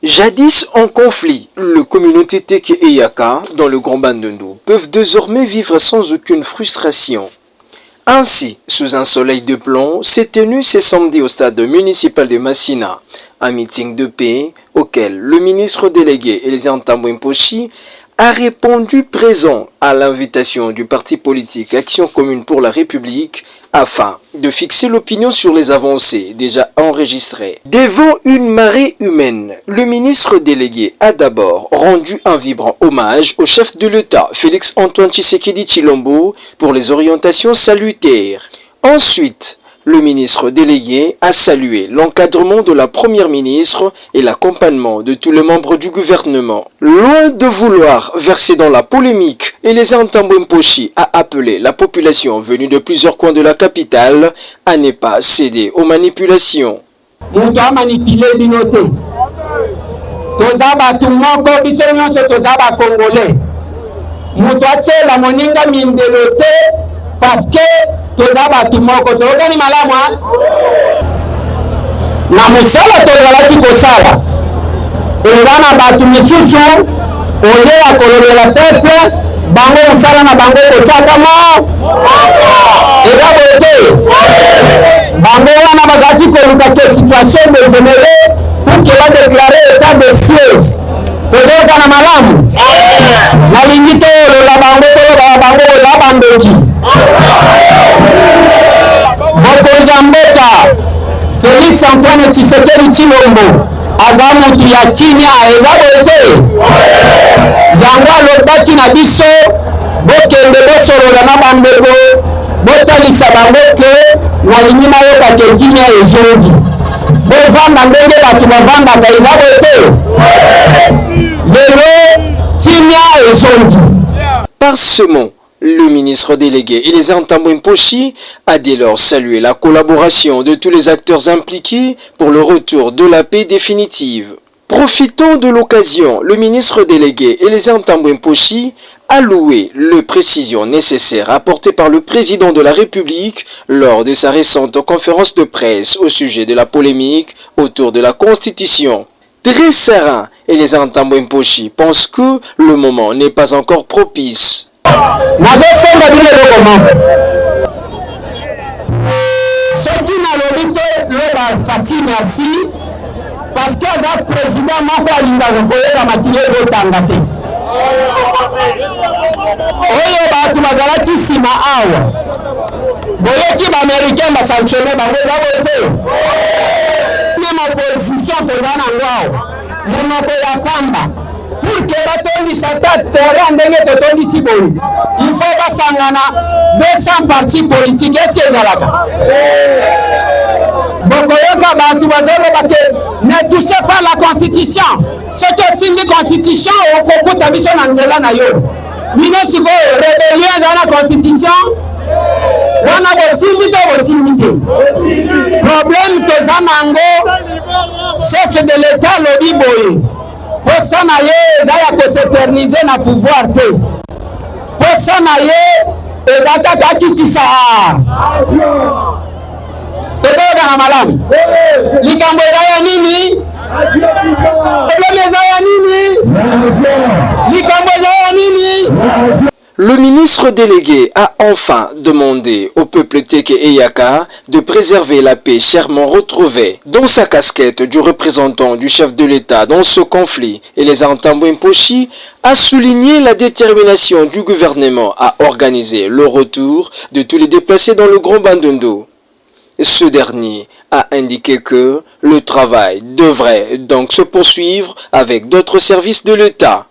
Jadis en conflit, les communautés Teke et Yaka, dans le Grand Bandundu, peuvent désormais vivre sans aucune frustration. Ainsi, sous un soleil de plomb, s'est tenu ce samedi au stade municipal de Massina un meeting de paix auquel le ministre délégué Elisée Tambouimposhi a répondu présent à l'invitation du parti politique Action commune pour la République afin de fixer l'opinion sur les avancées déjà enregistrées. Devant une marée humaine, le ministre délégué a d'abord rendu un vibrant hommage au chef de l'État, Félix Antoine Tshisekedi Tshilombo, pour les orientations salutaires. Ensuite, le ministre délégué a salué l'encadrement de la première ministre et l'accompagnement de tous les membres du gouvernement. Loin de vouloir verser dans la polémique, Elisée Tambouimposhi a appelé la population venue de plusieurs coins de la capitale à ne pas céder aux manipulations. Toza batu moko biso nyonso toza ba congolais. Mutu achela moninga mindelote parce que toza batu moko tokani malamu na musala tozalaki kosala eza na batu misusu oye ya kolobela peuple bango musala na bango kotiaka mo eza boye te bango wana bazalaki koluka ke situation dégénérée pour que badéclare état de siège tozoyoka na malamu nalingi toolola bango tolobala bango oza bandoki mokonzi ya mboka Félix Antoine Tshisekedi Tshilombo aza mutu ya kimia eza boye te yango alobaki na biso bokende bosolola na bandeko botalisa bango ke nalingi nayoka ke kimia ezongi bovanda ndenge bato bavandaka eza boye te lelo kimia ezongi. Par ce mot, le ministre délégué Elisée Tambouimposhi a dès lors salué la collaboration de tous les acteurs impliqués pour le retour de la paix définitive. Profitant de l'occasion, le ministre délégué Elisée Tambouimposhi a loué les précisions nécessaires apportées par le président de la République lors de sa récente conférence de presse au sujet de la polémique autour de la Constitution. Très serein, Elisée Tambouimposhi pense que le moment n'est pas encore propice. Nazosomba bino lokoma soki nalobi te loba Fati merci parce que aza président moko alingaka koyeba makili ezotanga te oyo bato bazalaki nsima awa boyoki baaméricain basanctionne bango eza boye te meme opposition toza nango awa monoko ya pamba pour que batondisa ta terrain ndenge totondisi boye il faut basangana 200 partis politiques est-ce que ezalaka bokoyoka bato bazoloba te ne touchez pas la constitution soki osimbi constitution okokuta biso na nzela na yo bino sikoyo rébellion ezala na constitution wana bosimbi to bosimbi te problème toza nango chef de l'état lobi boye posa na ye eza ya koseternize na pouvoir te posa na ye eza kaka kitisa tokoyoka na malamu likambo eza ya nini problème eza ya nini likambo eza ya nini. Le ministre délégué a enfin demandé au peuple Teke et Yaka de préserver la paix chèrement retrouvée. Dans sa casquette du représentant du chef de l'État dans ce conflit, Elisée Tambouimposhi a souligné la détermination du gouvernement à organiser le retour de tous les déplacés dans le Grand Bandundu. Ce dernier a indiqué que le travail devrait donc se poursuivre avec d'autres services de l'État.